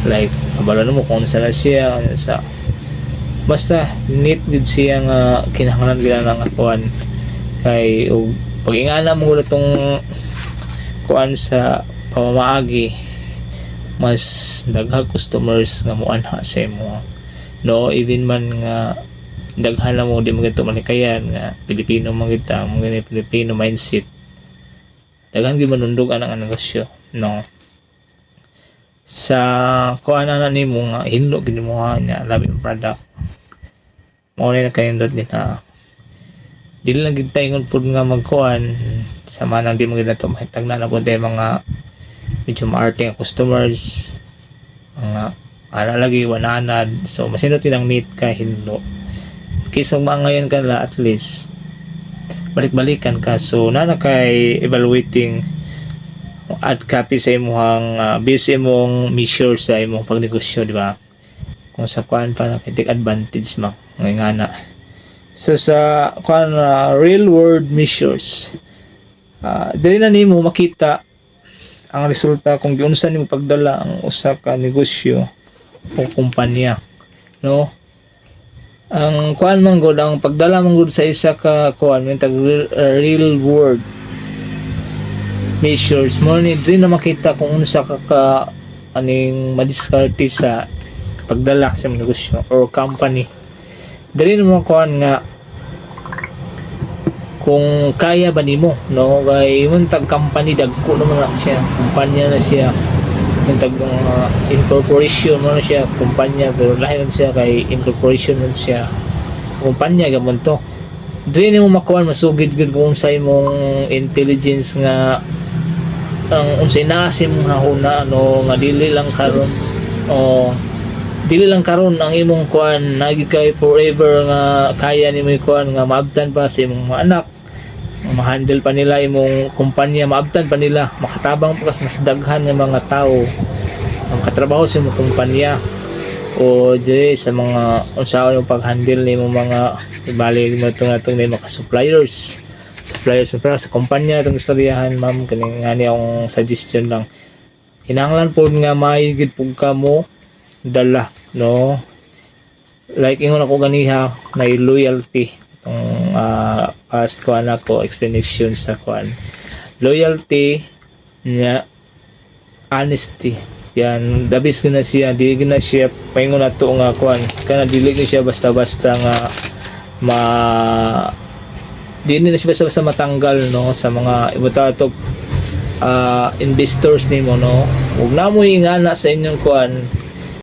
like kabalo mo kung saan na siya sa basta need gid siya nga kinahanglan gid nga kuan kay og pag-ingana mo tong kuan sa pamamaagi mas daghang customers nga moanha sa imo no even man nga daghan na mo di mo gito manikayan nga Pilipino man kita mo gani Filipino mindset daghan gyud manundog ang negosyo no sa kuan na nimo nga hinlo gid mo nya labi ang product mao na kayindot din ha dili lang gid tayo pud nga magkuan sa manang di mo gid nato mahitag na pud mga medyo maarte nga customers mga ana lagi wananad so masinot ang meet ka hinlo kisong ngayon ka la at least balik-balikan ka so na kay evaluating add copy sa imong base imong measure sa imong pagnegosyo di ba kung sa kuan pa na take advantage mo ngana so sa kuan real world measures dili na nimo makita ang resulta kung giunsa nimo pagdala ang usa ka negosyo o kumpanya no ang kuan man gud ang pagdala man gud sa isa ka kuan tag real world measures mo ni din na makita kung unsa ka aning madiskarte sa pagdala sa negosyo or company dili mo kuan nga kung kaya ba nimo no kay mun tag company dagko naman na siya kumpanya na siya mun tag incorporation mo na siya kumpanya pero lahi man siya kay incorporation man siya kumpanya gamon to dili nimo makuan masugid gud kung sa imong intelligence nga ang unsay nasim nga huna ano nga dili lang karon o dili lang karon ang imong kuan nagi kay forever nga kaya nimo kuan nga maabtan pa sa imong mga anak ma-handle pa nila imong kumpanya maabtan pa nila makatabang pa mas daghan nga mga tao ang katrabaho sa imong kumpanya o dili sa mga unsaon yung pag-handle nimo mga ibalik mo itong mga suppliers sa kumpanya itong istoryahan ma'am kaning ngani akong suggestion lang hinanglan po nga maayigid po ka mo dala no like ingon ako ganiha na loyalty itong past kuan ako explanation sa kuan loyalty nya honesty yan dabis ko na siya dili na siya paingon na to nga kuan kana dili na siya basta-basta nga di na siya basta matanggal no sa mga ibutatok investors nimo no ug na mo ingana sa inyong kuan